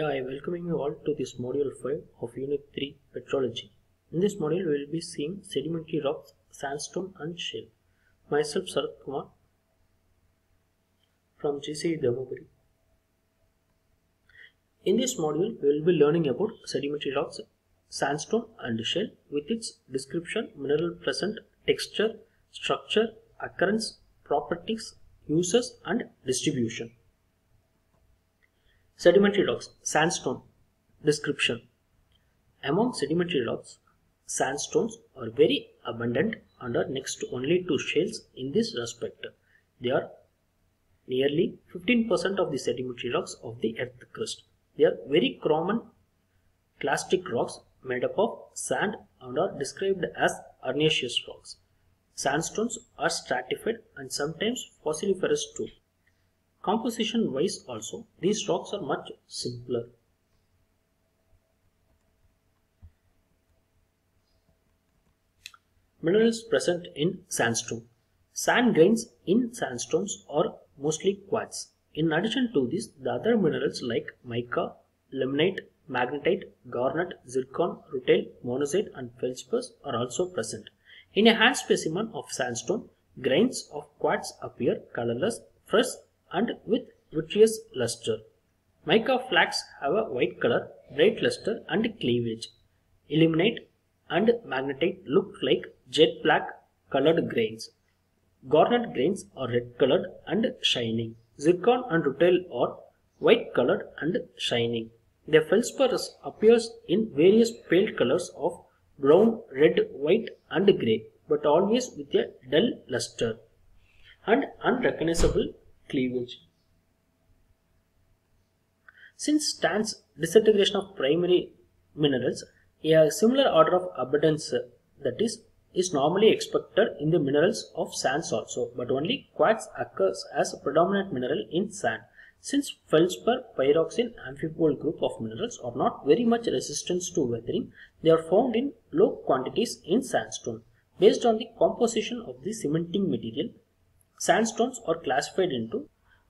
I welcoming you all to this module 5 of Unit 3 Petrology. In this module, we will be seeing sedimentary rocks, sandstone and shale. Myself Sarath Kumar from GCE Dharmaburi. In this module, we will be learning about sedimentary rocks, sandstone and shale with its description, mineral present, texture, structure, occurrence, properties, uses and distribution. Sedimentary rocks, sandstone. Description. Among sedimentary rocks, sandstones are very abundant and are next only to shales in this respect. They are nearly 15% of the sedimentary rocks of the earth crust. They are very common clastic rocks made up of sand and are described as arenaceous rocks. Sandstones are stratified and sometimes fossiliferous too. Composition wise also, these rocks are much simpler. Minerals present in sandstone. Sand grains in sandstones are mostly quartz. In addition to this, the other minerals like mica, limonite, magnetite, garnet, zircon, rutile, monazite and feldspar are also present. In a hand specimen of sandstone, grains of quartz appear colorless, fresh and with vitreous luster. Mica flakes have a white color, bright luster and cleavage. Ilmenite and magnetite look like jet black colored grains. Garnet grains are red colored and shining. Zircon and rutile are white colored and shining. The feldspar appears in various pale colors of brown, red, white and grey, but always with a dull luster and unrecognizable cleavage. Since stands disintegration of primary minerals, a similar order of abundance is normally expected in the minerals of sands also, but only quartz occurs as a predominant mineral in sand. Since feldspar, pyroxene, amphibole group of minerals are not very much resistant to weathering, they are found in low quantities in sandstone. Based on the composition of the cementing material, sandstones are classified into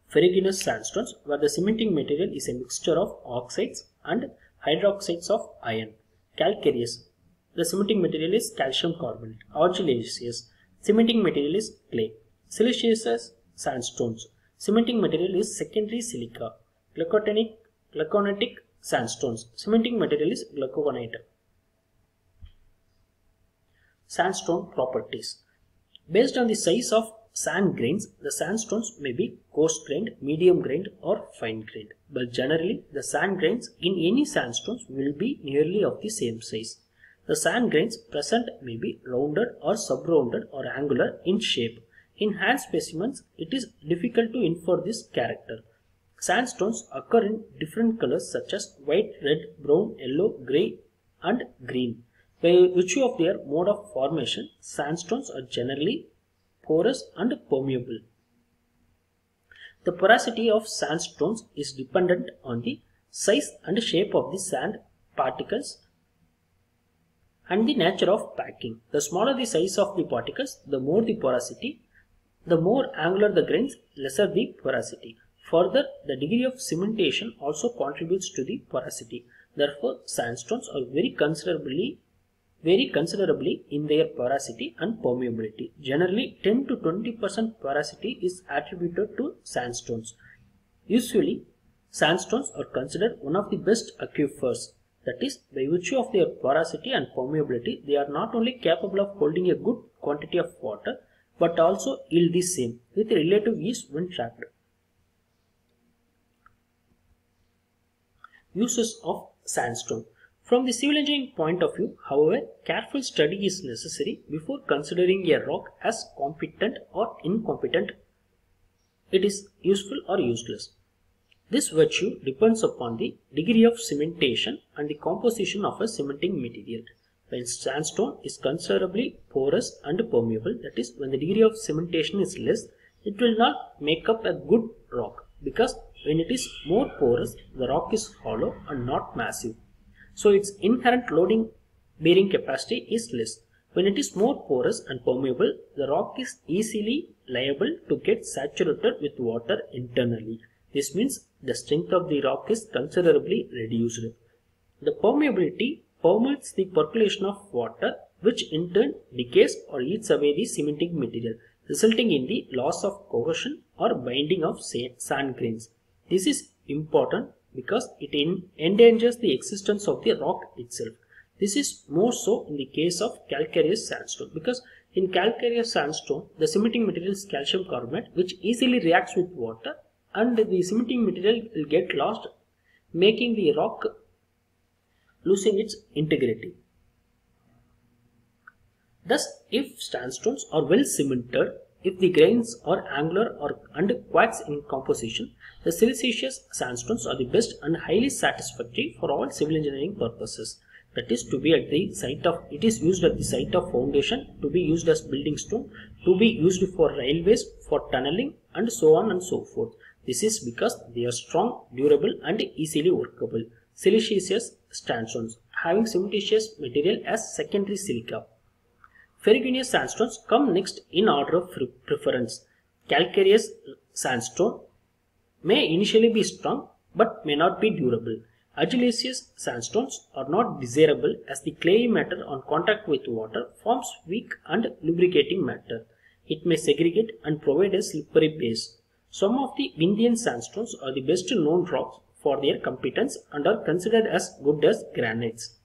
ferruginous sandstones, where the cementing material is a mixture of oxides and hydroxides of iron. Calcareous, the cementing material is calcium carbonate. Argillaceous, cementing material is clay. Siliceous sandstones, cementing material is secondary silica. Glauconitic sandstones, cementing material is glauconite. Sandstone properties. Based on the size of sand grains, the sandstones may be coarse grained, medium grained or fine grained, but generally the sand grains in any sandstones will be nearly of the same size. The sand grains present may be rounded or sub-rounded or angular in shape. In hand specimens, it is difficult to infer this character. Sandstones occur in different colors such as white, red, brown, yellow, grey and green. By virtue of their mode of formation, sandstones are generally porous and permeable. The porosity of sandstones is dependent on the size and shape of the sand particles and the nature of packing. The smaller the size of the particles, the more the porosity. The more angular the grains, lesser the porosity. Further, the degree of cementation also contributes to the porosity. Therefore, sandstones are very considerably in their porosity and permeability. Generally, 10 to 20% porosity is attributed to sandstones. Usually, sandstones are considered one of the best aquifers. That is, by virtue of their porosity and permeability, they are not only capable of holding a good quantity of water, but also yield the same with relative ease when trapped. Uses of sandstone. From the civil engineering point of view, however, careful study is necessary before considering a rock as competent or incompetent. It is useful or useless. This virtue depends upon the degree of cementation and the composition of a cementing material. When sandstone is considerably porous and permeable, that is, when the degree of cementation is less, it will not make up a good rock, because when it is more porous, the rock is hollow and not massive. So its inherent loading bearing capacity is less. When it is more porous and permeable, the rock is easily liable to get saturated with water internally. This means the strength of the rock is considerably reduced. The permeability permits the percolation of water, which in turn decays or eats away the cementing material, resulting in the loss of cohesion or binding of sand grains. This is important because it endangers the existence of the rock itself. This is more so in the case of calcareous sandstone, because in calcareous sandstone the cementing material is calcium carbonate, which easily reacts with water, and the cementing material will get lost, making the rock losing its integrity. Thus, if sandstones are well cemented, if the grains are angular and quartz in composition, the siliceous sandstones are the best and highly satisfactory for all civil engineering purposes. That is, to be at the site of, it is used at the site of foundation, to be used as building stone, to be used for railways, for tunneling, and so on and so forth. This is because they are strong, durable, and easily workable. Siliceous sandstones having cementitious material as secondary silica. Ferruginous sandstones come next in order of preference. Calcareous sandstone may initially be strong but may not be durable. Argillaceous sandstones are not desirable as the clayey matter on contact with water forms weak and lubricating matter. It may segregate and provide a slippery base. Some of the Vindhyan sandstones are the best known rocks for their competence and are considered as good as granites.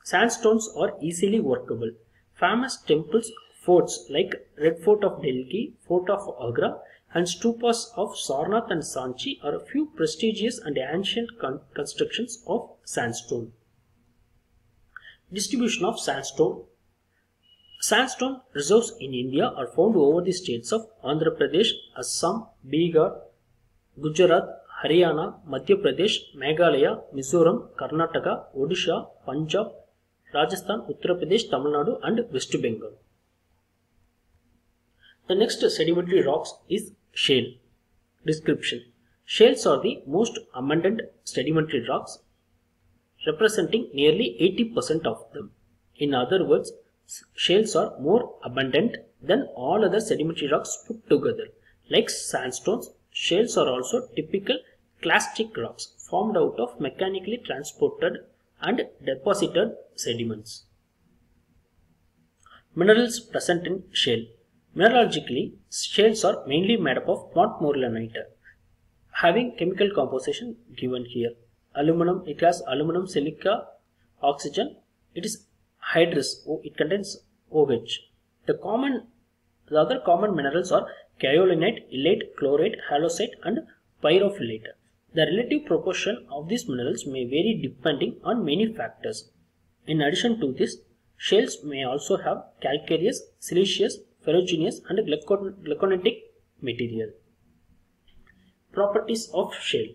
Sandstones are easily workable. Famous temples, forts like Red Fort of Delhi, Fort of Agra, and stupas of Sarnath and Sanchi are a few prestigious and ancient constructions of sandstone. Distribution of sandstone. Sandstone reserves in India are found over the states of Andhra Pradesh, Assam, Bihar, Gujarat, Haryana, Madhya Pradesh, Meghalaya, Mizoram, Karnataka, Odisha, Punjab, Rajasthan, Uttar Pradesh, Tamil Nadu, and West Bengal. The next sedimentary rocks is shale. Description. Shales are the most abundant sedimentary rocks, representing nearly 80% of them. In other words, shales are more abundant than all other sedimentary rocks put together. Like sandstones, shales are also typical clastic rocks formed out of mechanically transported and deposited sediments. Minerals present in shale. Mineralogically, shales are mainly made up of montmorillonite, having chemical composition given here. Aluminum, it has aluminum, silica, oxygen. It is hydrous, it contains OH. The other common minerals are kaolinite, illite, chlorite, halloysite, and pyrophyllite. The relative proportion of these minerals may vary depending on many factors. In addition to this, shales may also have calcareous, siliceous, ferruginous, and glauconitic material. Properties of shale.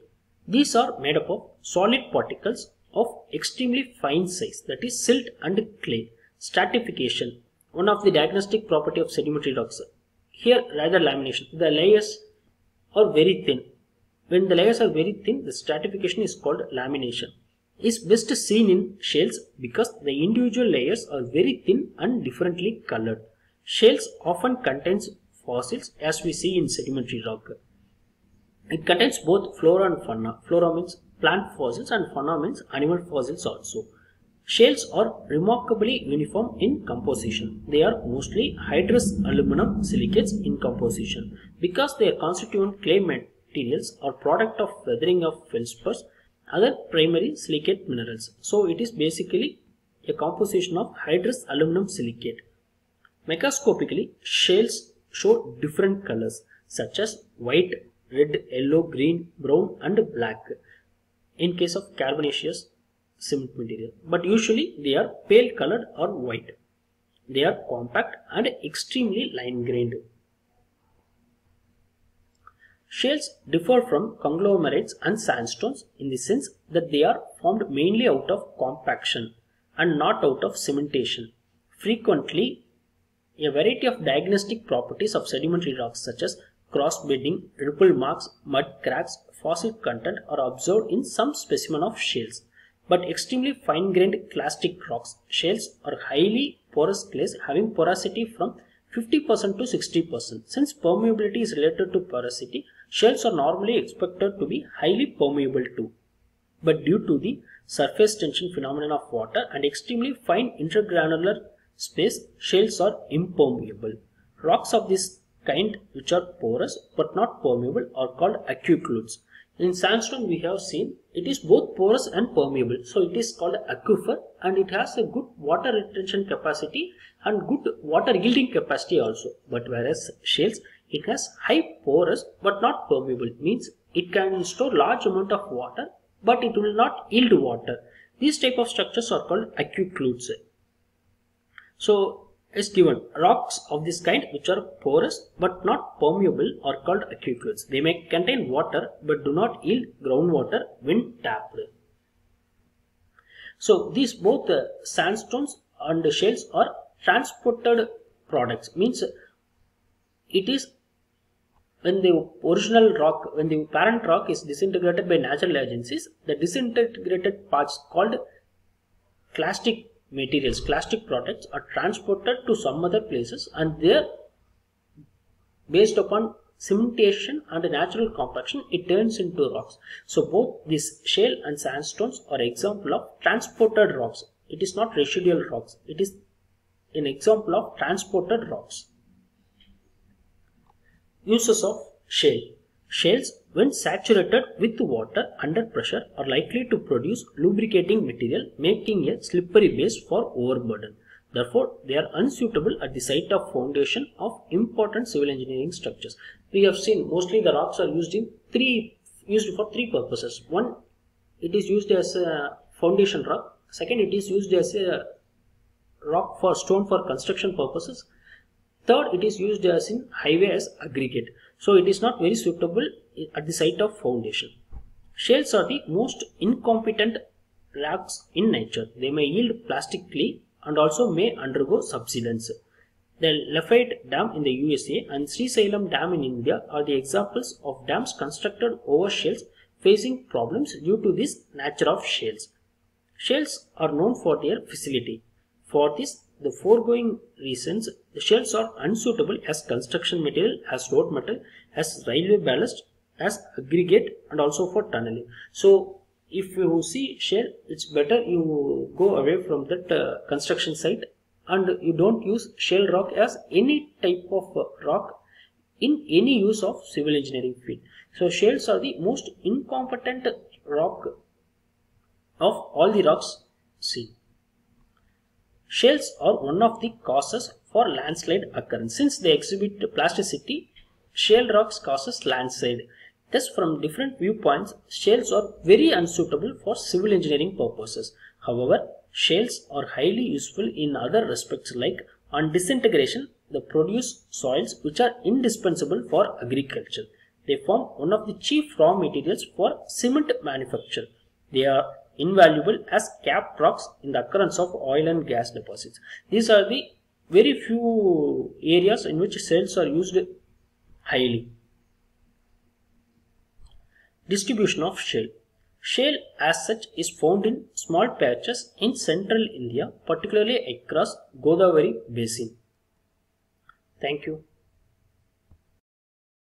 These are made up of solid particles of extremely fine size, that is silt and clay. Stratification, one of the diagnostic property of sedimentary rocks. Here rather lamination, the layers are very thin. When the layers are very thin, the stratification is called lamination. Is best seen in shales because the individual layers are very thin and differently colored. Shales often contains fossils, as we see in sedimentary rock. It contains both flora and fauna. Flora means plant fossils and fauna means animal fossils also. Shales are remarkably uniform in composition. They are mostly hydrous aluminum silicates in composition. Because their constituent clay materials are product of weathering of feldspars, other primary silicate minerals. So it is basically a composition of hydrous aluminum silicate. Macroscopically, shales show different colors such as white, red, yellow, green, brown, and black in case of carbonaceous cement material, but usually they are pale colored or white. They are compact and extremely line grained. Shales differ from conglomerates and sandstones in the sense that they are formed mainly out of compaction and not out of cementation. Frequently, a variety of diagnostic properties of sedimentary rocks such as cross-bedding, ripple marks, mud cracks, fossil content are observed in some specimen of shales. But extremely fine-grained clastic rocks, shales are highly porous clays having porosity from 50% to 60%. Since permeability is related to porosity, Shales are normally expected to be highly permeable too, but due to the surface tension phenomenon of water and extremely fine intergranular space, shales are impermeable. Rocks of this kind, which are porous but not permeable, are called aquicludes. In sandstone we have seen it is both porous and permeable, so it is called aquifer, and it has a good water retention capacity and good water yielding capacity also. But whereas shales, it has high porous but not permeable, means it can store large amount of water but it will not yield water. These type of structures are called aquicludes. So as given, rocks of this kind which are porous but not permeable are called aquicludes. They may contain water but do not yield groundwater when tapped. So these both sandstones and shales are transported products, means it is when the original rock, when the parent rock is disintegrated by natural agencies, the disintegrated parts called clastic materials, clastic products are transported to some other places, and there, based upon cementation and natural compaction, it turns into rocks. So both this shale and sandstones are example of transported rocks. It is not residual rocks. It is an example of transported rocks. Uses of shale. Shales, when saturated with water under pressure, are likely to produce lubricating material, making a slippery base for overburden. Therefore, they are unsuitable at the site of foundation of important civil engineering structures. We have seen mostly the rocks are used for three purposes. One, it is used as a foundation rock. Second, it is used as a rock for stone for construction purposes. Third, it is used as in highway as aggregate. So it is not very suitable at the site of foundation. Shales are the most incompetent rocks in nature. They may yield plastic clay and also may undergo subsidence. The Lafayette Dam in the USA and Srisailam Dam in India are the examples of dams constructed over shales facing problems due to this nature of shales. Shales are known for their facility. For this, the foregoing reasons, the shales are unsuitable as construction material, as road metal, as railway ballast, as aggregate, and also for tunneling. So if you see shale, it's better you go away from that construction site, and you don't use shale rock as any type of rock in any use of civil engineering field. So shales are the most incompetent rock of all the rocks seen. Shales are one of the causes for landslide occurrence. Since they exhibit plasticity, shale rocks causes landslide. Thus, from different viewpoints, shales are very unsuitable for civil engineering purposes. However, shales are highly useful in other respects, like on disintegration, they produce soils which are indispensable for agriculture. They form one of the chief raw materials for cement manufacture. They are invaluable as capped rocks in the occurrence of oil and gas deposits. These are the very few areas in which shales are used highly. Distribution of shale. Shale as such is found in small patches in central India, particularly across Godavari basin. Thank you.